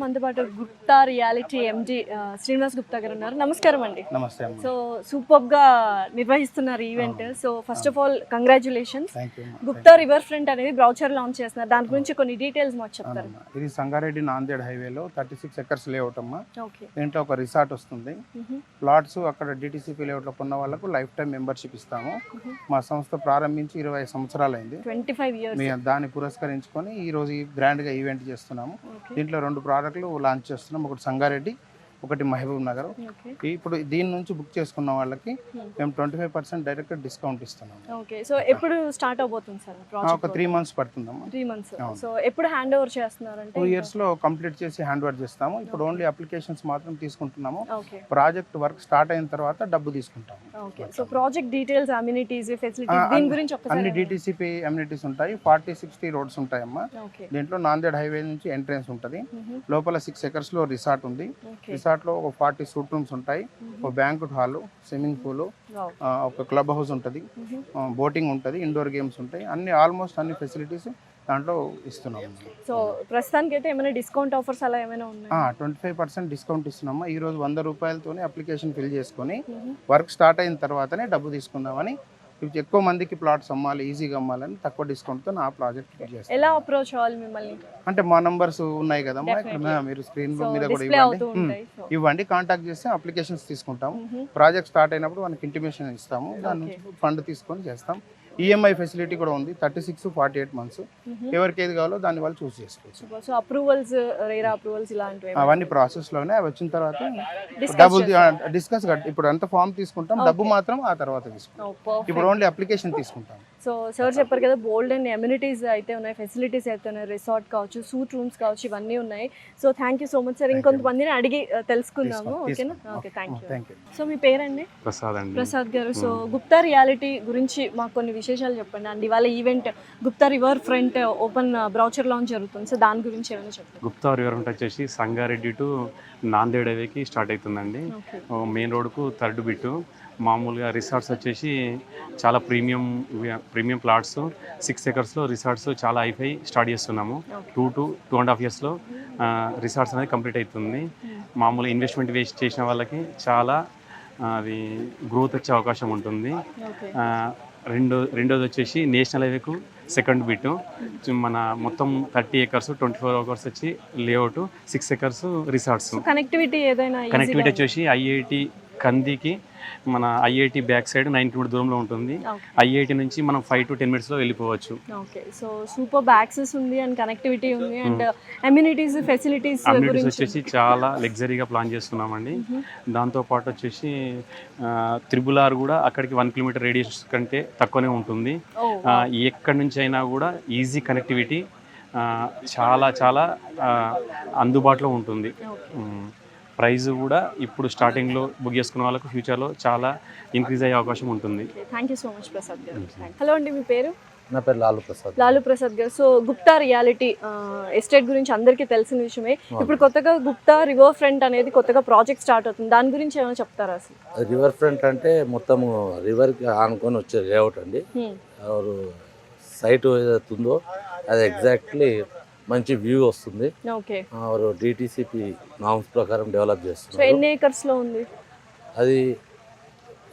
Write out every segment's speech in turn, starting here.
అందుబాటు గుప్తా రియాలిటీ ఎండి శ్రీనివాస్ గుప్తా గారు ఉన్నారు. నమస్కారం అండి. నమస్తే. సో సూపర్ గా నిర్వహిస్తున్నారు event. So first of all congratulations. Gupta river front అనేది బ్రౌచర్ లాంచ్ చేస్తున్నారు. దాని గురించి కొన్ని డీటెయిల్స్ మాకు చెప్తారు. ఇది సంగారెడ్డి నాందేడ్ హైవేలో 36 ఎకర్స్ లేఅవుట్ అమ్మా. దీంట్లో ఒక రిసార్ట్ వస్తుంది. ప్లాట్స్ అక్కడ డిటిసిపి లేఅవుట్ లో కొన్న వాళ్ళకు లైఫ్ టైం మెంబర్షిప్ ఇస్తాము. మా సంస్థ ప్రారంభించి 20 సంవత్సరాలు అయింది. 25 years. దాన్ని పురస్కరించుకొని ఈ రోజు గ్రాండ్ గా ఈవెంట్ చేస్తున్నాము. దీంట్లో 2 ప్రోడక్ట్లు లాంచ్ చేస్తున్నాం. ఒకటి సంగారెడ్డి, ఒకటి మహబూబ్ నగర్. ఇప్పుడు దీని నుంచి బుక్ చేసుకున్న వాళ్ళకి మేము 25% డైరెక్ట్ డిస్కౌంట్ ఇస్తున్నాం. ఓకే, సో ఎప్పుడు స్టార్ట్ అవబోతుంది సార్ ప్రాజెక్ట్? ఒక 3 months పడుతుందమ్మా. 3 months. సో ఎప్పుడు హ్యాండ్ ఓవర్ చేస్తున్నారంటే 2 years లో కంప్లీట్ చేసి హ్యాండ్ ఓవర్ చేస్తాము. ఇప్పుడు ఓన్లీ అప్లికేషన్స్ మాత్రం తీసుకుంటున్నాము. ప్రాజెక్ట్ వర్క్ స్టార్ట్ అయిన తర్వాత డబ్బు తీసుకుంటాము. Okay, so project details, amenities, facilities దీని గురించి ఒకసారి. అన్ని డిటిసిపి అమ్యూనిటీస్ ఉంటాయి. 40-60 రోడ్స్ ఉంటాయమ్మా. దీంట్లో నాందేడ్ హైవే నుంచి ఎంట్రన్స్ ఉంటుంది. లోపల 6 acres లో రిసార్ట్ ఉంది. రిసార్ట్ లో ఒక 40 సూట్ రూమ్స్ ఉంటాయి. ఒక బ్యాంక్వెట్ హాల్, స్విమ్మింగ్ పూల్, ఒక క్లబ్ హౌస్ ఉంటుంది, బోటింగ్ ఉంటుంది, ఇండోర్ గేమ్స్ ఉంటాయి. అన్ని ఆల్మోస్ట్ అన్ని ఫెసిలిటీస్ దాంట్లో ఇస్తున్నాము. సో ప్రస్తుతానికి అయితే ఏమైనా డిస్కౌంట్ ఆఫర్స్ అలా ఏమైనా ఉన్నాయా? 25% డిస్కౌంట్ ఇస్తున్నాము. ఈ రోజు 100 రూపాయలతోనే అప్లికేషన్ ఫిల్ చేసుకొని వర్క్ స్టార్ట్ అయిన తర్వాతనే డబ్బు తీసుకుందామని. ఎక్కువ మందికి ప్లాట్స్ అమ్మాలి, ఈజీగా అమ్మాలని తక్కువ డిస్కౌంట్తో నా ప్రాజెక్ట్ చేస్తాను. ఎలా అప్రోచ్ అవ్వాలి మిమ్మల్ని? అంటే మా నంబర్స్ ఉన్నాయి కదమ్మా, ఇక్కడ మీరు స్క్రీన్ మీద కూడా ఇవ్వండి. కాంటాక్ట్ చేస్తే అప్లికేషన్స్ తీసుకుంటాము. ప్రాజెక్ట్ స్టార్ట్ అయినప్పుడు మనకి ఇంటిమేషన్ ఇస్తాము. దాని నుంచి ఫండ్ తీసుకొని చేస్తాం. ఈఎంఐ ఫెసిలిటీ కూడా ఉంది. 36-48 months. ఎవరికి ఏది కావాలో దాన్ని వాళ్ళు చూస్ చేసుకోవచ్చు. సో అప్రూవల్స్, రేరా అప్రూవల్స్ ఇలాంటివి అవన్నీ ప్రాసెస్ లోనే. అవి వచ్చిన తర్వాత డబ్బులు డిస్కస్. ఇప్పుడు అంత ఫామ్ తీసుకుంటాం, డబ్బు మాత్రం ఆ తర్వాత తీసుకుంటాం. ఇప్పుడు ఓన్లీ అప్లికేషన్ తీసుకుంటాం. సో సార్ చెప్పారు కదా, బోల్డ్ అండ్ అమ్యూనిటీస్ అయితే ఉన్నాయి, ఫెసిలిటీస్ అయితే ఉన్నాయి, రిసార్ట్ కావచ్చు, సూట్ రూమ్స్ కావచ్చు, ఇవన్నీ ఉన్నాయి. So thank you so much sir. ఇంకొంతమందిని అడిగి తెలుసుకుందాము. ఓకేనా? Okay, thank you. సో మీ పేరండి? ప్రసాద్ గారు. సో గుప్తా రియాలిటీ గురించి మాకు కొన్ని విశేషాలు చెప్పండి అండి. ఇవాళ event Gupta river front open brochure launch జరుగుతుంది. సో దాని గురించి ఏమైనా చెప్పండి. గుప్తా రివర్ ఫ్రంట్ వచ్చేసి సంగారెడ్డి టు నాందేడ్ హైవేకి స్టార్ట్ అవుతుందండి. మెయిన్ రోడ్కు 3rd బిట్. మామూలుగా రిసార్ట్స్ వచ్చేసి చాలా ప్రీమియం ప్లాట్స్ 6 acres రిసార్ట్స్ చాలా హైఫై స్టార్ట్ చేస్తున్నాము. 2 to 2.5 years రిసార్ట్స్ అనేది కంప్లీట్ అవుతుంది. మామూలు ఇన్వెస్ట్మెంట్ వేస్ట్ చేసిన వాళ్ళకి చాలా అది గ్రోత్ వచ్చే అవకాశం ఉంటుంది. రెండోది వచ్చేసి నేషనల్ హైవేకు 2nd బిట్. మన మొత్తం 30 acres 24 acres వచ్చి లేఅవుట్, 6 acres రిసార్ట్స్. కనెక్టివిటీ వచ్చేసి ఐఐటి కందికి మన ఐఐటి బ్యాక్ సైడ్ 9 km దూరంలో ఉంటుంది. ఐఐటి నుంచి మనం 5 to 10 minutes వెళ్ళిపోవచ్చు. ఓకే, సో సూపర్ యాక్సెస్ ఉంది అండ్ కనెక్టివిటీ ఉంది అండ్ అమ్యూనిటీస్, ఫెసిలిటీస్ వచ్చేసి చాలా లగ్జరీగా ప్లాన్ చేస్తున్నామండి. దాంతోపాటు వచ్చేసి త్రిబుల్ ఆర్ కూడా అక్కడికి 1 kilometer రేడియస్ కంటే తక్కువనే ఉంటుంది. ఎక్కడి నుంచి అయినా కూడా ఈజీ కనెక్టివిటీ చాలా చాలా అందుబాటులో ఉంటుంది. ప్రైస్ కూడా ఇప్పుడు స్టార్టింగ్లో బుక్ చేసుకున్న వాళ్ళకు ఫ్యూచర్లో చాలా ఇంక్రీజ్ అయ్యే అవకాశం ఉంటుంది. Thank you so much Prasad గారు. హలో అండి, మీ పేరు? నా పేరు లాలు ప్రసాద్ గారు. సో గుప్తా రియాలిటీ ఎస్టేట్ గురించి అందరికీ తెలిసిన విషయమే. ఇప్పుడు కొత్తగా గుప్తా రివర్ ఫ్రంట్ అనేది కొత్తగా ప్రాజెక్ట్ స్టార్ట్ అవుతుంది. దాని గురించి ఏమైనా చెప్తారా? అసలు రివర్ ఫ్రంట్ అంటే మొత్తం రివర్కి ఆనుకొని వచ్చే లేఅవుట్ అండి. సైట్ ఏదైతుందో అది ఎగ్జాక్ట్లీ మంచి వ్యూ వస్తుంది. డిటిసిపి నామ్స్ ప్రకారం డెవలప్ చేస్తుంది. ఎన్ని ఏకర్స్ లో ఉంది అది?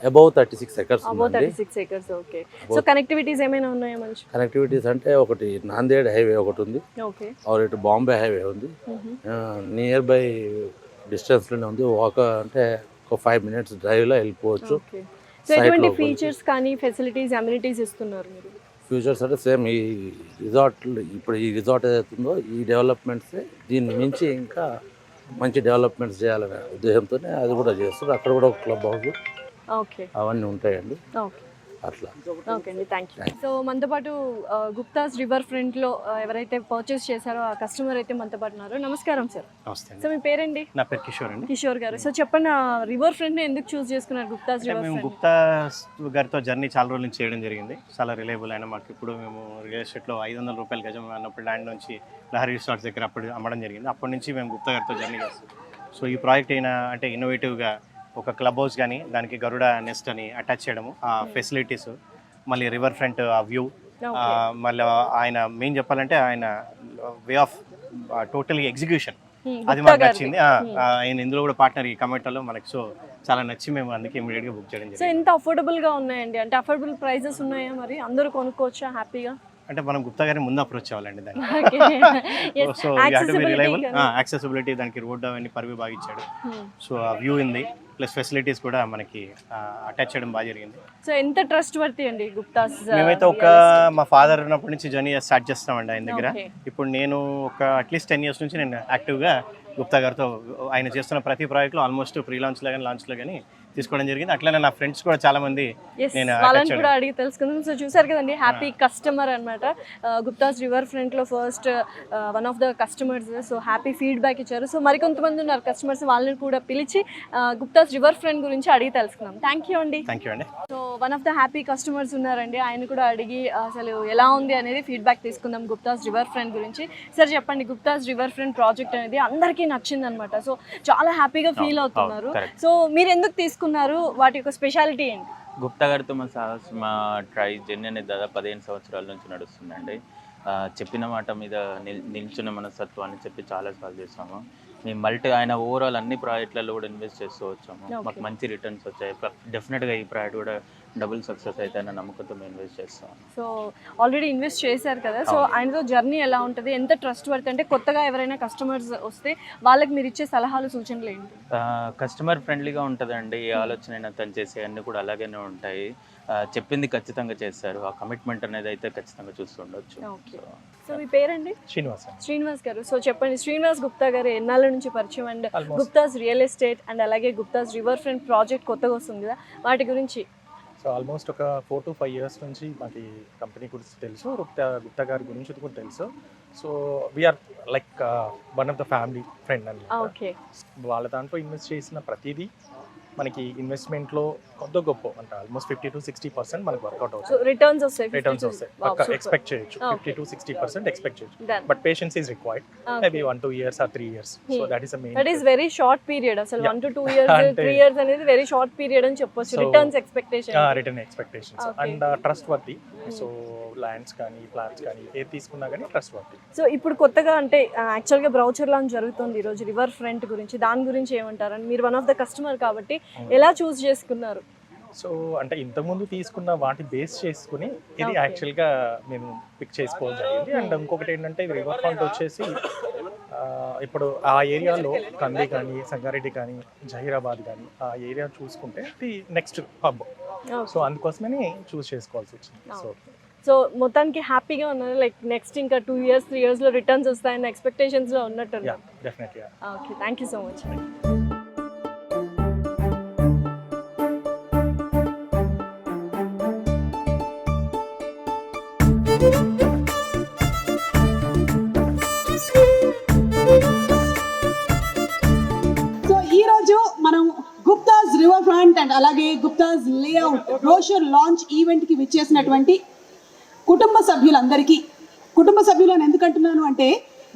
Above 36 acres. Okay, so connectivities ఏమైనా ఉన్నాయా? మంచి కనెక్టివిటీస్ అంటే ఒకటి నాందేడ్ హైవే ఒకటి ఉంది, ఇటు బాంబే హైవే ఉంది. నియర్ బై డిస్టెన్స్ లోనే ఉంది. అంటే ఒక 5 minutes డ్రైవ్ లో వెళ్ళిపోవచ్చు. సో ఎటువంటి ఫీచర్స్ కానీ ఫెసిలిటీస్, అమ్యూనిటీస్ ఇస్తున్నారు మీరు? ఫ్యూచర్స్ అంటే సేమ్ ఈ రిసార్ట్, ఇప్పుడు ఈ రిసార్ట్ ఏదైతుందో ఈ డెవలప్మెంట్స్ దీన్ని మించి ఇంకా మంచి డెవలప్మెంట్స్ చేయాలనే ఉద్దేశంతోనే అది కూడా చేస్తారు. అక్కడ కూడా ఒక క్లబ్ హౌస్ అవన్నీ ఉంటాయండి. అట్లా. ఓకే అండి, థ్యాంక్ యూ. సో మనతో పాటు గుప్తాస్ రివర్ ఫ్రంట్లో ఎవరైతే పర్చేస్ చేశారో ఆ కస్టమర్ అయితే మనతో పాటు ఉన్నారు. నమస్కారం సార్. నమస్తే. సో మీ పేరండి? నా పేరు కిషోర్ అండి. కిషోర్ గారు, సో చెప్పండి, రివర్ ఫ్రంట్ ఎందుకు చూస్ చేసుకున్నారు గుప్తాస్ రివర్ మేము ఫ్రంట్? గుప్తా గారితో జర్నీ చాలా రోజుల నుంచి చేయడం జరిగింది. చాలా రిలయబుల్ అయినా మాకు ఇప్పుడు మేము రియల్ ఎస్టేట్లో 500 రూపాయల గజం అన్నప్పుడు ల్యాండ్ నుంచి లహరి రిసార్ట్స్ దగ్గర అప్పుడు అమ్మడం జరిగింది. అప్పటి నుంచి మేము గుప్తా గారితో జర్నీ చేస్తాం. సో ఈ ప్రాజెక్ట్ అయినా అంటే ఇన్నోవేటివ్గా ఒక క్లబ్ హౌస్ కానీ దానికి గరుడ నెస్ట్ అని అటాచ్ చేయడము, ఆ ఫెసిలిటీస్, మళ్ళీ రివర్ ఫ్రంట్ ఆ వ్యూ, మళ్ళీ ఆయన మెయిన్ చెప్పాలంటే ఆయన వే ఆఫ్ టోటలీ ఎగ్జిక్యూషన్ అది మాకు నచ్చింది. ఆయన ఇందులో కూడా పార్ట్నర్ ఈ కమెంట్లో మనకి. సో చాలా నచ్చి మేము అందుకే ఇమీడియట్గా బుక్ చేయడం సో జరిగింది. ఎంత అఫోర్డబుల్గా ఉన్నాయండి? అంటే అఫోర్డబుల్ ప్రైజెస్ ఉన్నాయా? మరి అందరూ కొనుక్కోవచ్చా హ్యాపీగా? అంటే మనం గుప్తా గారిని ముందు అప్రోచ్ అవ్వాలండి దాన్ని. Yes, సో యాక్సెసిబిలిటీ దానికి రోడ్ అవన్నీ పరివి బాగా ఇచ్చాడు. సో ఆ వ్యూ ఉంది, ప్లస్ ఫెసిలిటీస్ కూడా మనకి అటాచ్ చేయడం బాగా జరిగింది. సో ఎంత ట్రస్ట్ వర్తి అండి గుప్తాస్? మేమైతే మా ఫాదర్ ఉన్నప్పటి నుంచి జర్నీ స్టార్ట్ చేస్తామండి ఆయన దగ్గర. ఇప్పుడు నేను ఒక అట్లీస్ట్ 10 years నుంచి నేను యాక్టివ్గా గుప్తా గారితో ఆయన చేస్తున్న ప్రతి ప్రాజెక్ట్లో ఆల్మోస్ట్ ప్రీ లాంచ్లో కానీ లాంచ్లో కానీ తీసుకోవడం జరిగింది. అట్లనే నా ఫ్రెండ్స్ కూడా చాలా మంది నేను వాళ్ళని కూడా అడిగి తెలుసుకుందాం. సో చూసారు కదండి, హ్యాపీ కస్టమర్ అనమాట గుప్తాస్ రివర్ ఫ్రంట్ లో first one of the customers. So happy feedback ఇచ్చారు. సో మరికొంతమంది ఉన్నారు కస్టమర్స్, వాళ్ళని కూడా పిలిచి గుప్తాస్ రివర్ ఫ్రంట్ గురించి అడిగి తెలుసుకుందాం. థ్యాంక్ యూ అండి. థ్యాంక్ యూ అండి. So one of the happy customers ఉన్నారండి, ఆయన కూడా అడిగి అసలు ఎలా ఉంది అనేది ఫీడ్బ్యాక్ తీసుకుందాం గుప్తాస్ రివర్ ఫ్రంట్ గురించి. సార్ చెప్పండి, గుప్తాస్ రివర్ ఫ్రంట్ ప్రాజెక్ట్ అనేది అందరికీ నచ్చింది అనమాట. సో చాలా హ్యాపీగా ఫీల్ అవుతున్నారు. సో మీరు ఎందుకు తీసుకున్నారు? వాటి యొక్క స్పెషాలిటీ ఏంటి? గుప్తా గారితో మా ట్రై జర్నీ అనేది దాదాపు 15 సంవత్సరాల నుంచి నడుస్తుందండి. చెప్పిన మాట మీద నిల్చున్న మనస్తత్వాన్ని చెప్పి చాలా సార్లు చేస్తాము. మేము ఆయన ఓవరాల్ అన్ని ప్రాజెక్టులలో కూడా ఇన్వెస్ట్ చేస్తూ వచ్చాము. మాకు మంచి రిటర్న్స్ వచ్చాయి. డెఫినెట్గా ఈ ప్రాజెక్ట్ కూడా డబుల్ సక్సెస్ అయితే అన్న నమ్మకంతో మేము ఇన్వెస్ట్ చేస్తాం. సో ఆల్రెడీ ఇన్వెస్ట్ చేశారు కదా, సో ఆయనతో జర్నీ ఎలా ఉంటుంది? ఎంత ట్రస్ట్ వర్త్? అంటే కొత్తగా ఎవరైనా కస్టమర్స్ వస్తే వాళ్ళకి మీరు ఇచ్చే సలహాలు సూచనలు ఏంటి? కస్టమర్ ఫ్రెండ్లీగా ఉంటుందండి. ఏ ఆలోచన అయినా తను చేసే అన్నీ కూడా అలాగనే ఉంటాయి. చెప్పింది ఖచ్చితంగా చేస్తారు. ఆ కమిట్మెంట్ అనేది అయితే ఖచ్చితంగా చూస్తుండొచ్చు. సో మీ పేరండి? శ్రీనివాస్ గారు. సో చెప్పండి, శ్రీనివాస్ గుప్తా గారు ఎన్నాళ్ళ నుంచి పరిచయం? And Guptas real estate and అలాగే గుప్తాస్ రివర్ ఫ్రంట్ ప్రాజెక్ట్ కొత్తగా వస్తుంది కదా, వాటి గురించి. సో ఆల్మోస్ట్ ఒక 4 to 5 years నుంచి మాకు ఈ కంపెనీ గురించి తెలుసు, గుప్తా గారి గురించి కూడా తెలుసు. So we're like one of the family friend అని. వాళ్ళ దాంట్లో ఇన్వెస్ట్ చేసిన ప్రతిదీ మనకి ఇన్వెస్ట్మెంట్లో కొద్ది గొప్ప అంటే ఆల్మోస్ట్ 50 to 60% మనకు వర్కౌట్ అవుతుంది. రిటర్న్స్ వస్తాయి ఎక్స్పెక్ట్ చేయొచ్చు. 50 to 60% ఎక్స్పెక్ట్ చేయొచ్చు. But patience is required. Maybe 1, 2 years or 3 years. So that is the main. That is very short period. అసలు 1 to 2 years 3 years అనేది వెరీ షార్ట్ పీరియడ్ అని చెప్పొచ్చు. Return expectations and trustworthy. So lands కానీ plans కానీ ఏది తీసుకున్నా కానీ trust వర్తి. So ఇప్పుడు కొత్తగా అంటే యాక్చువల్గా బ్రౌచర్ లాంచ్ జరుగుతుంది ఈరోజు రివర్ ఫ్రంట్ గురించి, దాని గురించి ఏమంటారు? అని మీరు వన్ ఆఫ్ ద కస్టమర్ కాబట్టి ఎలా చూస్ చేసుకున్నారు? సో అంటే ఇంతకుముందు తీసుకున్న వాటి బేస్ చేసుకుని ఇది యాక్చువల్గా మేము పిక్ చేసుకోవడం జరిగింది. అండ్ ఇంకొకటి ఏంటంటే రివర్ ఫ్రంట్ వచ్చేసి ఇప్పుడు ఆ ఏరియాలో కంది కానీ సంగారెడ్డి కానీ జహీరాబాద్ కానీ ఆ ఏరియా చూసుకుంటే ఇది నెక్స్ట్ హబ్. సో అందుకోసమని చూస్ చేసుకోవాల్సి వచ్చింది. సో మొత్తానికి హ్యాపీగా ఉన్నారు, లైక్ నెక్స్ట్ ఇంకా 2 years 3 years లో రిటర్న్స్ వస్తాయన్న ఎక్స్పెక్టేషన్స్ లో ఉన్నట్టు. డెఫినెట్గా. Okay, thank you so much. So ఈరోజు మనం గుప్తాస్ రివర్ ఫ్రంట్ అండ్ అలాగే గుప్తాస్ లేఅవుట్ బ్రోషర్ లాంచ్ ఈవెంట్కి విచ్చేసినటువంటి కుటుంబ సభ్యులను ఎందుకంటున్నాను అంటే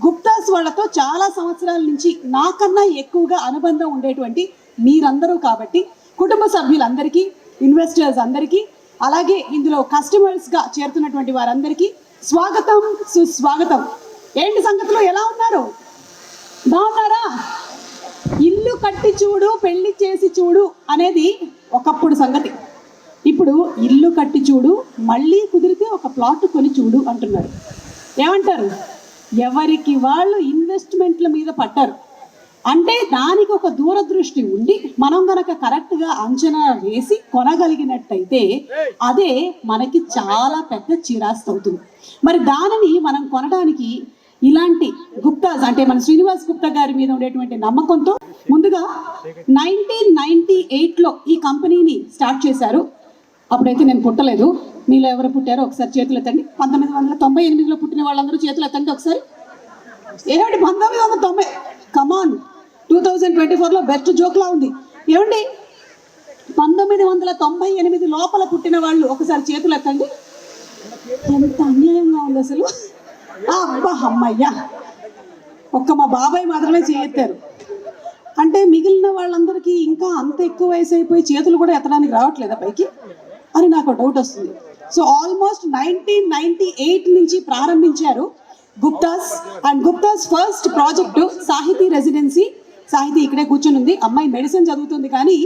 గుప్తాస్ వాళ్ళతో చాలా సంవత్సరాల నుంచి నాకన్నా ఎక్కువగా అనుబంధం ఉండేటువంటి మీరందరూ కాబట్టి కుటుంబ సభ్యులందరికీ, ఇన్వెస్టర్స్ అందరికీ, అలాగే ఇందులో కస్టమర్స్గా చేరుతున్నటువంటి వారందరికీ స్వాగతం, సుస్వాగతం. ఏంటి సంగతులు, ఎలా ఉన్నారు? బాగున్నారా? ఇల్లు కట్టి చూడు, పెళ్లి చేసి చూడు అనేది ఒకప్పుడు సంగతి. ఇప్పుడు ఇల్లు కట్టి చూడు, మళ్ళీ కుదిరితే ఒక ప్లాట్ కొని చూడు అంటున్నారు. ఏమంటారు? ఎవరికి వాళ్ళు ఇన్వెస్ట్మెంట్ల మీద పట్టారు. అంటే దానికి ఒక దూరదృష్టి ఉండి మనం కనుక కరెక్ట్గా అంచనా వేసి కొనగలిగినట్టయితే అదే మనకి చాలా పెద్ద చిరాస్తి అవుతుంది. మరి దానిని మనం కొనడానికి ఇలాంటి గుప్తాస్ అంటే మన శ్రీనివాస్ గుప్తా గారి మీద ఉండేటువంటి నమ్మకంతో ముందుగా 1998లో ఈ కంపెనీని స్టార్ట్ చేశారు. అప్పుడైతే నేను పుట్టలేదు. మీలో ఎవరు పుట్టారో ఒకసారి చేతులు ఎత్తండి. 1998లో పుట్టిన వాళ్ళందరూ చేతులు ఎత్తండి ఒకసారి. ఏమిటి 1990? కమాన్, 2024లో బెస్ట్ జోక్లా ఉంది. ఏమండి 1998 లోపల పుట్టిన వాళ్ళు ఒకసారి చేతులు ఎత్తండి. ఎంత అన్యాయంగా ఉంది అసలు. అబ్బా అమ్మయ్యా, ఒక్క మా బాబాయ్ మాత్రమే చేయెత్తారు. అంటే మిగిలిన వాళ్ళందరికీ ఇంకా అంత ఎక్కువ వయసు అయిపోయి చేతులు కూడా ఎత్తడానికి రావట్లేదా పైకి అని నాకు డౌట్ వస్తుంది. సో ఆల్మోస్ట్ 1998 నుంచి ప్రారంభించారు Guptas. And Guptas first project Sahithi residency. Sahithi ఇక్కడే కూర్చొని ఉంది. అమ్మాయి మెడిసిన్ చదువుతుంది, కానీ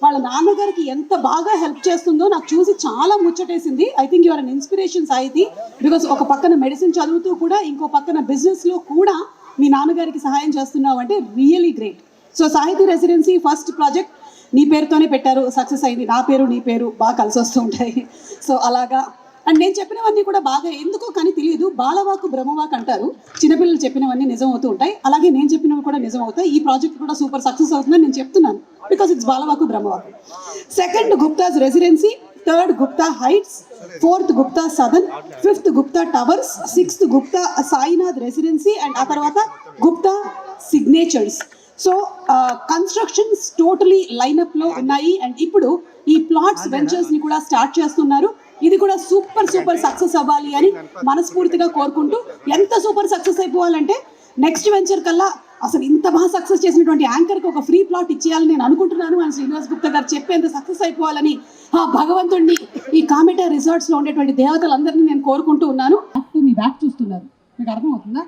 వాళ్ళ నాన్నగారికి ఎంత బాగా హెల్ప్ చేస్తుందో నాకు చూసి చాలా ముచ్చటేసింది. I think you're an inspiration Sahithi, because ఒక పక్కన మెడిసిన్ చదువుతూ కూడా ఇంకో పక్కన బిజినెస్లో కూడా మీ నాన్నగారికి సహాయం చేస్తున్నావు అంటే రియలీ గ్రేట్. సో సాహితీ రెసిడెన్సీ ఫస్ట్ ప్రాజెక్ట్ నీ పేరుతోనే పెట్టారు, సక్సెస్ అయింది. నా పేరు నీ పేరు బాగా కలిసి వస్తూ ఉంటాయి. సో అలాగా. అండ్ నేను చెప్పినవన్నీ కూడా బాగా ఎందుకో కానీ తెలియదు, బాలవాకు బ్రహ్మవాక్ అంటారు. చిన్నపిల్లలు చెప్పినవన్నీ నిజం అవుతూ ఉంటాయి, అలాగే నేను చెప్పినవి కూడా నిజం అవుతాయి. ఈ ప్రాజెక్ట్ కూడా సూపర్ సక్సెస్ అవుతుందని నేను చెప్తున్నాను, బికాస్ ఇట్స్ బాలవాకు బ్రహ్మవాకు. Second Gupta's residency, third Gupta heights, fourth Gupta Sadan, fifth Gupta towers, sixth Gupta Sainath residency, and ఆ తర్వాత Gupta signatures. So constructions totally లైనప్లో ఉన్నాయి. అండ్ ఇప్పుడు ఈ ప్లాట్స్ వెంచర్స్ని కూడా స్టార్ట్ చేస్తున్నారు. ఇది కూడా సూపర్ సక్సెస్ అవ్వాలి అని మనస్ఫూర్తిగా కోరుకుంటూ, ఎంత సూపర్ సక్సెస్ అయిపోవాలంటే నెక్స్ట్ వెంచర్ కల్లా అసలు ఇంత బాగా సక్సెస్ చేసినటువంటి యాంకర్కి ఒక ఫ్రీ ప్లాట్ ఇచ్చేయాలని నేను అనుకుంటున్నాను అని శ్రీనివాస్ గుప్తా గారు చెప్పేంత సక్సెస్ అయిపోవాలని ఆ భగవంతుడిని, ఈ కామెటా రిసార్ట్స్లో ఉండేటువంటి దేవతలందరినీ నేను కోరుకుంటూ ఉన్నాను. మీ బ్యాక్ చూస్తున్నారు, మీకు అర్థమవుతుందా?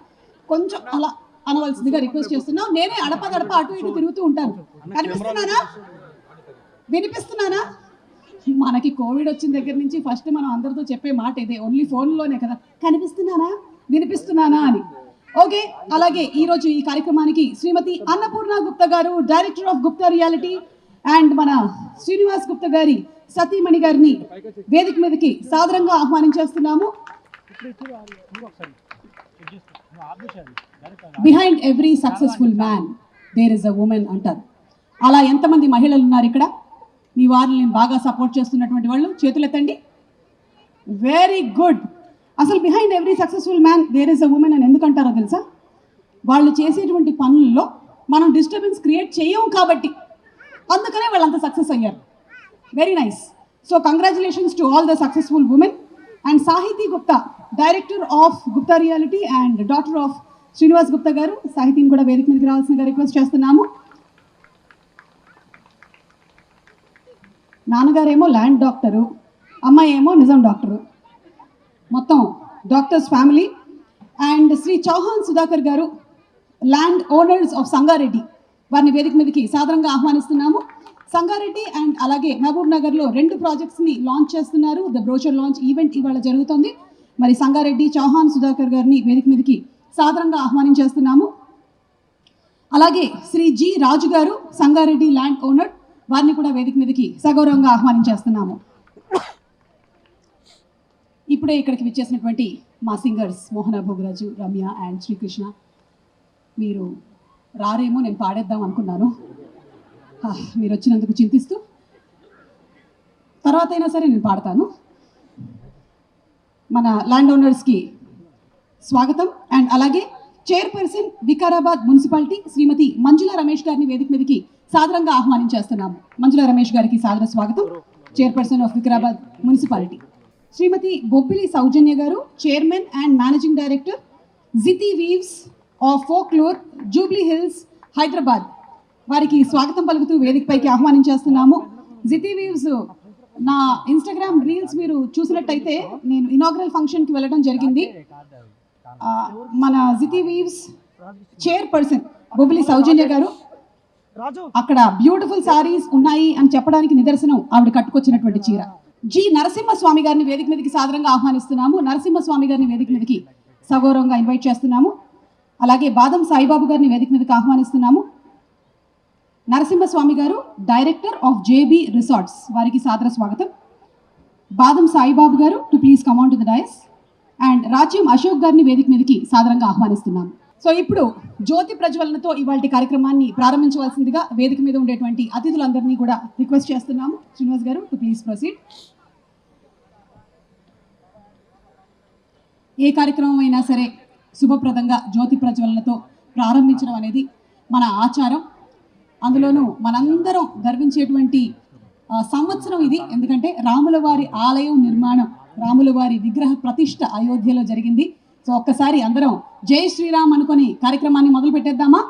కొంచెం అలా అనవలసిందిగా రిక్వెస్ట్ చేస్తున్నాం. నేనే అడప అటు ఇటు తిరుగుతూ ఉంటాను. కనిపిస్తున్నానా? వినిపిస్తున్నానా? మనకి కోవిడ్ వచ్చిన దగ్గర నుంచి ఫస్ట్ మనం అందరితో చెప్పే మాట ఇదే, ఓన్లీ ఫోన్లోనే కదా, కనిపిస్తున్నానా వినిపిస్తున్నానా అని. ఓకే, అలాగే ఈరోజు ఈ కార్యక్రమానికి శ్రీమతి అన్నపూర్ణ గుప్తా గారు, director of Gupta realty, and మన శ్రీనివాస్ గుప్తా గారి సతీమణి గారిని వేదిక మీదకి సాదరంగా ఆహ్వానించేస్తున్నాము. Behind every successful man there is a women అంటారు. అలా ఎంతమంది మహిళలు ఉన్నారు ఇక్కడ? మీ వారిని బాగా సపోర్ట్ చేస్తున్నటువంటి వాళ్ళు చేతులు ఎత్తండి. Very good. అసలు behind every successful man there is a women అని ఎందుకంటారో తెలుసా? వాళ్ళు చేసేటువంటి పనుల్లో మనం డిస్టర్బెన్స్ క్రియేట్ చేయము కాబట్టి, అందుకనే వాళ్ళంత సక్సెస్ అయ్యారు. Very nice. So congratulations to all the successful women. And Sahithi Gupta, director of Gupta realty and daughter of Srinivas Gupta గారు, సాహితీని కూడా వేదిక మీదకి రావాల్సిందిగా రిక్వెస్ట్ చేస్తున్నాము. నాన్నగారేమో ల్యాండ్ డాక్టరు, అమ్మాయి ఏమో నిజం డాక్టరు, మొత్తం doctors family. And Shri Chauhan Sudhakar garu, land owners of Sangareddy, వారిని వేదిక మీదకి సాదరంగా ఆహ్వానిస్తున్నాము. సంగారెడ్డి అండ్ అలాగే మహబూబ్ నగర్లో 2 ప్రాజెక్ట్స్ని లాంచ్ చేస్తున్నారు. ద బ్రోచర్ లాంచ్ ఈవెంట్ ఇవాళ జరుగుతుంది. మరి సంగారెడ్డి చౌహాన్ సుధాకర్ గారిని వేదిక మీదకి సాదరంగా ఆహ్వానించేస్తున్నాము. అలాగే శ్రీ జి రాజు గారు, సంగారెడ్డి ల్యాండ్ ఓనర్, వారిని కూడా వేదిక మీదకి సగౌరవంగా ఆహ్వానించేస్తున్నాము. ఇప్పుడే ఇక్కడికి విచ్చేసినటువంటి మా సింగర్స్ మోహన భోగరాజు, రమ్య అండ్ శ్రీకృష్ణ, మీరు రారేమో, నేను పాడేద్దాం అనుకున్నాను. మీరు వచ్చినందుకు చింతిస్తూ తర్వాత అయినా సరే నేను పాడతాను. మన ల్యాండ్ ఓనర్స్కి స్వాగతం. అండ్ అలాగే చైర్పర్సన్ వికారాబాద్ మున్సిపాలిటీ శ్రీమతి మంజుల రమేష్ గారిని వేదిక మీదకి సాదరంగా ఆహ్వానించేస్తున్నాము. మంజుల రమేష్ గారికి సాదర స్వాగతం, chairperson of Vikarabad municipality. Shrimati Bobbili Soujanya గారు, chairman and managing director, Jithi weaves of folklore, Jubilee Hills, Hyderabad, వారికి స్వాగతం పలుకుతూ వేదికపైకి ఆహ్వానించేస్తున్నాము. జితి వీవ్స్, నా ఇన్స్టాగ్రామ్ రీల్స్ మీరు చూసినట్టయితే నేను ఇనాగ్రల్ ఫంక్షన్కి వెళ్ళడం జరిగింది. మన జితి వీవ్స్ చైర్పర్సన్ బొబ్బిలి సౌజన్య గారు, అక్కడ బ్యూటిఫుల్ సారీస్ ఉన్నాయి అని చెప్పడానికి నిదర్శనం ఆవిడ కట్టుకొచ్చినటువంటి చీర. జి నరసింహస్వామి గారిని వేదిక మీదకి సాదరంగా ఆహ్వానిస్తున్నాము. నరసింహస్వామి గారిని వేదిక మీదకి సగౌరవంగా ఇన్వైట్ చేస్తున్నాము. అలాగే బాదం సాయిబాబు గారిని వేదిక మీదకి ఆహ్వానిస్తున్నాము. నరసింహస్వామి గారు, డైరెక్టర్ ఆఫ్ జేబీ రిసార్ట్స్, వారికి సాదర స్వాగతం. బాదం సాయిబాబు గారు to please come on to the dais. And రాజ్యం అశోక్ గారిని వేదిక మీదకి సాదరంగా ఆహ్వానిస్తున్నాము. సో ఇప్పుడు జ్యోతి ప్రజ్వలనతో ఇవాళ కార్యక్రమాన్ని ప్రారంభించవలసిందిగా వేదిక మీద ఉండేటువంటి అతిథులందరినీ కూడా రిక్వెస్ట్ చేస్తున్నాము. శ్రీనివాస్ గారు టు ప్లీజ్ ప్రొసీడ్. ఏ కార్యక్రమం అయినా సరే శుభప్రదంగా జ్యోతి ప్రజ్వలనతో ప్రారంభించడం అనేది మన ఆచారం. అందులోనూ మనందరం గర్వించేటువంటి సంవత్సరం ఇది. ఎందుకంటే రాముల వారి ఆలయం నిర్మాణం, రాముల వారి విగ్రహ ప్రతిష్ఠ అయోధ్యలో జరిగింది. సో ఒక్కసారి అందరం జై శ్రీరామ్ అనుకొని కార్యక్రమాన్ని మొదలు పెట్టేద్దామా?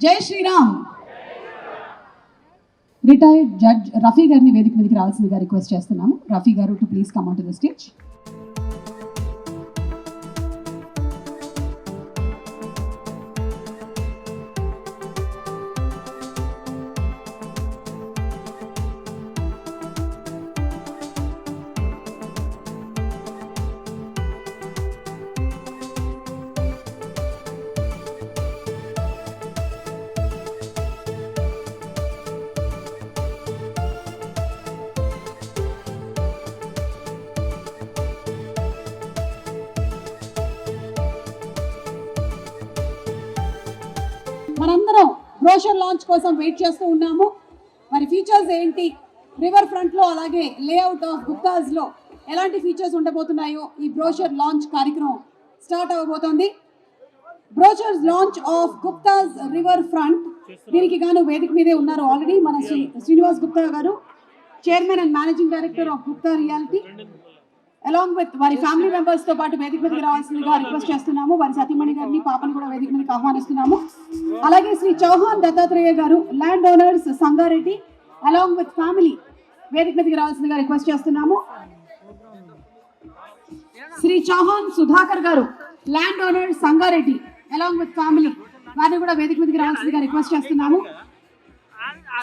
జై శ్రీరామ్. రిటైర్డ్ జడ్జ్ రఫీ గారిని వేదిక మీదకి రావాల్సిందిగా రిక్వెస్ట్ చేస్తున్నాము. రఫీ గారు to please come on to the stage. మనందరం బ్రోషర్ లాంచ్ కోసం వెయిట్ చేస్తూ ఉన్నాము. మరి ఫీచర్స్ ఏంటి, రివర్ ఫ్రంట్లో అలాగే లేఅవుట్ ఆఫ్ గుప్తాస్లో ఎలాంటి ఫీచర్స్ ఉండబోతున్నాయో ఈ బ్రోషర్ లాంచ్ కార్యక్రమం స్టార్ట్ అవ్వబోతోంది. Brochure launch of Gupta's river front, దీనికి గాను వేదిక మీదే ఉన్నారు ఆల్రెడీ మన శ్రీనివాస్ గుప్తా గారు, chairman and managing director of Gupta reality, along with వారి ఫ్యామిలీ మెంబర్స్ తో పాటు వేదిక మీదకి రావాల్సిందిగా రిక్వెస్ట్ చేస్తున్నాము. వారి సతీమణి గారిని, పాపని కూడా వేదిక మీదకి ఆహ్వానిస్తున్నాము. అలాగే శ్రీ చౌహాన్ దత్తాత్రేయ గారు, land owners Sangareddy, along with family వేదిక మీదకి రావాల్సిందిగా రిక్వెస్ట్ చేస్తున్నాము. Shri Chauhan Sudhakar garu, land owners Sangareddy, along with family, వారిని కూడా వేదిక మీదకి రావాల్సిందిగా రిక్వెస్ట్ చేస్తున్నాము.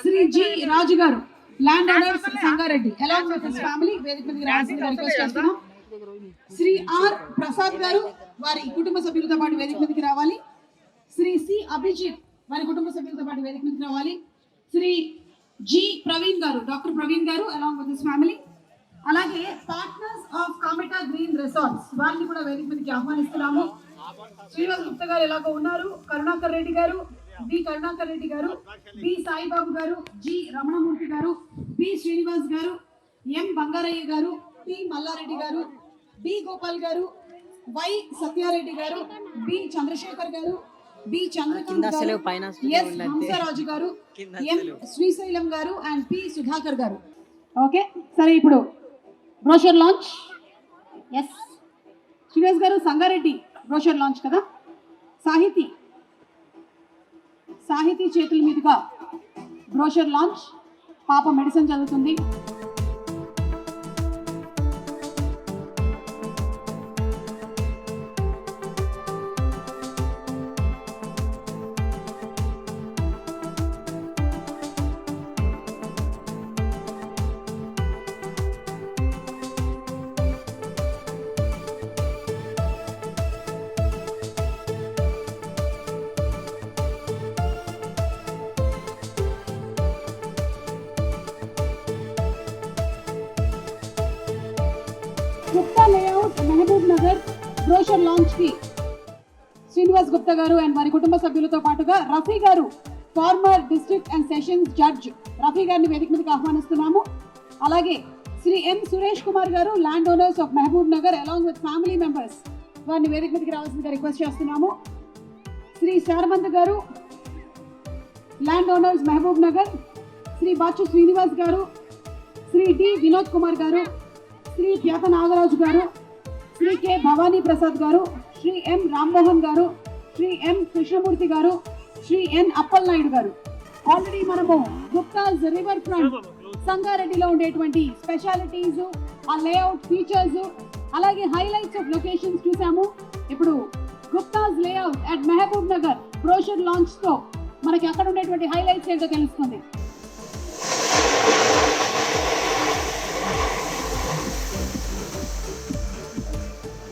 శ్రీ జి రాజు గారు, land owners Sangareddy, along with his family, వేదిక మీదకి రావాల్సిందిగా రిక్వెస్ట్ చేస్తున్నాం. శ్రీ ఆర్ ప్రసాద్ గారు, వారి కుటుంబ సభ్యులతో పాటు వేదిక మీదకి రావాలి. శ్రీ సి అభిజిత్, వారి కుటుంబ సభ్యులతో పాటు వేదిక మీదకి రావాలి. శ్రీ జి ప్రవీణ్ గారు, డాక్టర్ ప్రవీణ్ గారు, అలాంగ్ విత్ హిస్ ఫ్యామిలీ. అలాగే పార్ట్నర్స్ ఆఫ్ కామెటా గ్రీన్ రిసార్ట్స్, వారిని కూడా వేదిక మీదకి ఆహ్వానిస్తున్నాము. శ్రీనివాస్ గుప్తా గారు ఎలాగో ఉన్నారు, కరుణాకర్ రెడ్డి గారు, బి కరుణాకర్ రెడ్డి గారు, బి సాయిబాబు గారు, జి రమణమూర్తి గారు, బి శ్రీనివాస్ గారు, ఎం బంగారయ్య గారు, పి మల్లారెడ్డి గారు, బి గోపాల్ గారు, వై సత్యారెడ్డి గారు, బి చంద్రశేఖర్ గారు, బి చంద్రకాంత్ గారు, ఎస్ హంసరాజు గారు, ఎం శ్రీశైలం గారు అండ్ పి సుధాకర్ గారు. ఓకే, సరే ఇప్పుడు బ్రోషర్ లాంచ్. ఎస్ శ్రీనివాస్ గారు, సంగారెడ్డి బ్రోషర్ లాంచ్ కదా. సాహితీ చేతుల మీదుగా బ్రోషర్ లాంచ్. పాప మెడిసిన్ చదువుతుంది. Gupta layout Mahabubnagar brochure launch కి శ్రీనివాస్ గుప్తా గారు అండ్ వారి కుటుంబ సభ్యులతో పాటుగా Rafi garu, former district and sessions judge, Rafi గారిని వేదిక మీదకి ఆహ్వానిస్తున్నాము. అలాగే శ్రీ ఎం Suresh Kumar garu, land owners of Mahabubnagar, along with family members, వారిని వేదిక మీదకి రావాల్సిందిగా రిక్వెస్ట్ చేస్తున్నాము. Shri Saramanth garu, land owners Mahabubnagar, Shri Bachu Srinivas garu, Shri D Vinod Kumar గారు, శ్రీ ప్యాత నాగరాజు గారు, శ్రీ కె భవానీ ప్రసాద్ గారు, శ్రీ ఎం రామ్మోహన్ గారు, శ్రీ ఎం కృష్ణమూర్తి గారు, శ్రీ ఎన్ అప్పల్ నాయుడు గారు. ఆల్రెడీ మనము గుప్తాస్ రివర్ ఫ్రంట్ సంగారెడ్డిలో ఉండేటువంటి స్పెషాలిటీస్, ఆ లేఅవుట్ ఫీచర్స్, అలాగే హైలైట్స్ ఆఫ్ లొకేషన్స్ చూసాము. ఇప్పుడు Guptas layout at Mahabubnagar brochure launch తో మనకి అక్కడ ఉండేటువంటి హైలైట్స్ ఏంటో తెలుస్తుంది.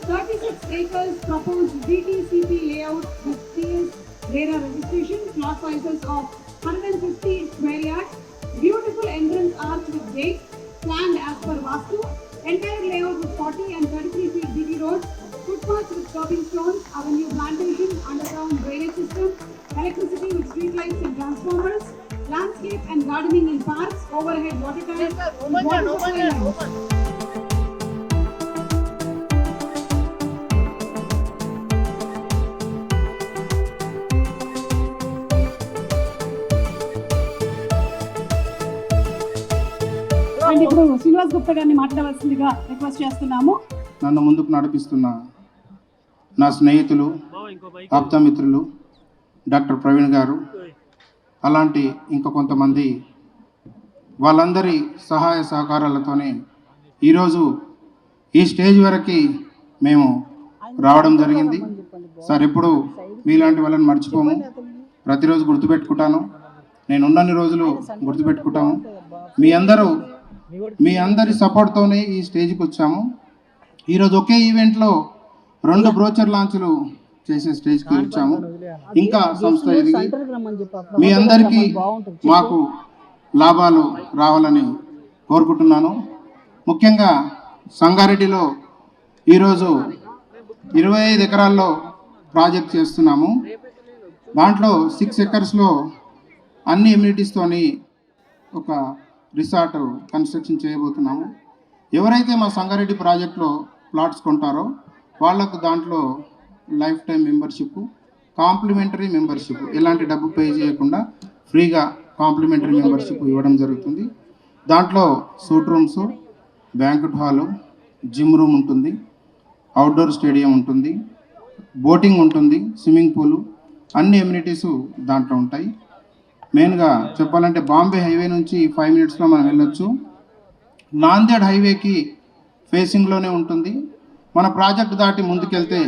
36 acres proposed DTCP layout with CS RERA registration, plot sizes of 150 square yards, beautiful entrance arch with gate, planned as per Vastu, entire layout with 40 and 33 feet DT roads, footpaths with curbing stones, avenue plantation, underground drainage system, electricity with street lights and transformers, landscape and gardening in parks, overhead water tanks, water supply lines. Gaurav Srinivas Gupta గారిని మాట్లాడవలసిందిగా request చేస్తున్నాము. నన్ను ముందుకు నడిపిస్తున్న నా స్నేహితులు, ఆప్తమిత్రులు doctor Praveen గారు, అలాంటి ఇంకా కొంతమంది వాళ్ళందరి సహాయ సహకారాలతోనే ఈరోజు ఈ స్టేజ్ వరకు మేము రావడం జరిగింది. సార్, ఎప్పుడు మీలాంటి వాళ్ళని మర్చిపోము, ప్రతిరోజు గుర్తుపెట్టుకుంటాను. నేను ఉన్నన్ని రోజులు గుర్తుపెట్టుకుంటాము. మీ అందరి సపోర్ట్తోనే ఈ స్టేజ్కి వచ్చాము. ఈరోజు ఒకే ఈవెంట్లో 2 బ్రోచర్ లాంచ్లు చేసే స్టేజ్కి వచ్చాము. ఇంకా సంస్థ ఎదిగి మీ అందరికీ మాకు లాభాలు రావాలని కోరుకుంటున్నాను. ముఖ్యంగా సంగారెడ్డిలో ఈరోజు 25 ఎకరాల్లో ప్రాజెక్ట్ చేస్తున్నాము. దాంట్లో 6 ఎకర్స్లో అన్ని ఎమ్యూనిటీస్తోని ఒక రిసార్ట్ కన్స్ట్రక్షన్ చేయబోతున్నాము. ఎవరైతే మా సంగారెడ్డి ప్రాజెక్ట్లో ప్లాట్స్ కొంటారో వాళ్లకు దాంట్లో life time membership, complimentary membership, ఎలాంటి డబ్బు పే చేయకుండా ఫ్రీగా కాంప్లిమెంటరీ మెంబర్షిప్ ఇవ్వడం జరుగుతుంది. దాంట్లో suit rooms, banquet hall, gym room ఉంటుంది, అవుట్డోర్ స్టేడియం ఉంటుంది, బోటింగ్ ఉంటుంది, స్విమ్మింగ్ పూలు, అన్ని ఎమ్యూనిటీస్ దాంట్లో ఉంటాయి. మెయిన్గా చెప్పాలంటే బాంబే హైవే నుంచి 5 మినిట్స్లో మనం వెళ్ళొచ్చు. నాందేడ్ హైవేకి ఫేసింగ్లోనే ఉంటుంది. మన ప్రాజెక్ట్ దాటి ముందుకెళ్తే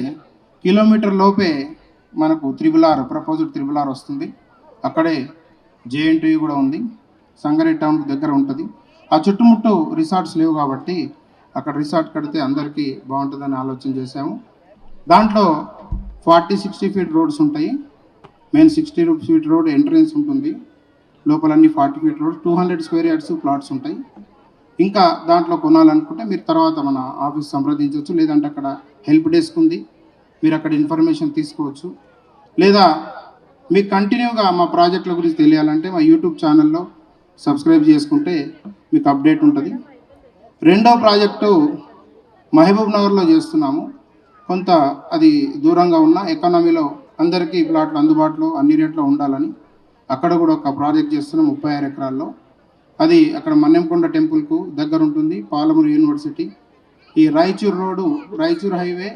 కిలోమీటర్ లోపే మనకు RRR, ప్రపోజ్డ్ RRR వస్తుంది. అక్కడే JNTU కూడా ఉంది. సంగారెడ్డి టౌన్కి దగ్గర ఉంటుంది. ఆ చుట్టుముట్టు రిసార్ట్స్ లేవు కాబట్టి అక్కడ రిసార్ట్ కడితే అందరికీ బాగుంటుందని ఆలోచన చేశాము. దాంట్లో 40-60 ఫీట్ రోడ్స్ ఉంటాయి. మెయిన్ 60 ఫీట్ రోడ్ ఎంట్రన్స్ ఉంటుంది. లోపలన్నీ 40 feet road, 200 square yards plots ఉంటాయి. ఇంకా దాంట్లో కొనాలనుకుంటే మీరు తర్వాత మన ఆఫీస్ సంప్రదించవచ్చు, లేదంటే అక్కడ హెల్ప్ డెస్క్ ఉంది, మీరు అక్కడ ఇన్ఫర్మేషన్ తీసుకోవచ్చు. లేదా మీకు కంటిన్యూగా మా ప్రాజెక్టుల గురించి తెలియాలంటే మా యూట్యూబ్ ఛానల్లో సబ్స్క్రైబ్ చేసుకుంటే మీకు అప్డేట్ ఉంటుంది. 2వ ప్రాజెక్టు మహబూబ్ నగర్లో చేస్తున్నాము. కొంత అది దూరంగా ఉన్న ఎకానమీలో అందరికీ ప్లాట్లు అందుబాటులో అన్ని రేట్లో ఉండాలని అక్కడ కూడా ఒక ప్రాజెక్ట్ చేస్తున్నాం 36 ఎకరాల్లో. అది అక్కడ మన్నెంకొండ టెంపుల్కు దగ్గర ఉంటుంది, పాలమూరు యూనివర్సిటీ. ఈ రాయచూర్ రోడ్డు, రాయచూర్ హైవే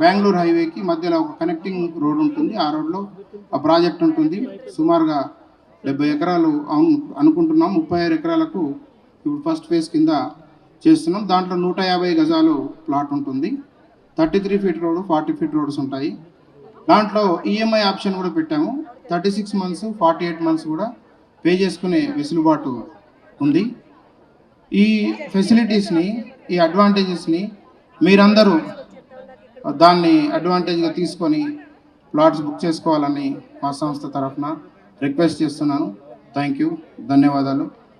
బెంగళూరు హైవేకి మధ్యలో ఒక కనెక్టింగ్ రోడ్ ఉంటుంది. ఆ రోడ్లో ఆ ప్రాజెక్ట్ ఉంటుంది. సుమారుగా 70 ఎకరాలు అనుకుంటున్నాం. 36 ఎకరాలకు ఇప్పుడు ఫస్ట్ ఫేజ్ కింద చేస్తున్నాం. దాంట్లో 150 గజాలు ప్లాట్ ఉంటుంది. 33 ఫీట్ రోడ్, 40 ఫీట్ రోడ్స్ ఉంటాయి. దాంట్లో ఈఎంఐ ఆప్షన్ కూడా పెట్టాము. 36 మంత్స్, 48 మంత్స్ కూడా పే చేసుకునే వెసులుబాటు ఉంది. ఈ ఫెసిలిటీస్ని, ఈ అడ్వాంటేజెస్ని మీరందరూ దాన్ని అడ్వాంటేజ్గా తీసుకొని ప్లాట్స్ బుక్ చేసుకోవాలని మా సంస్థ తరఫున రిక్వెస్ట్ చేస్తున్నాను. థ్యాంక్ యూ, ధన్యవాదాలు.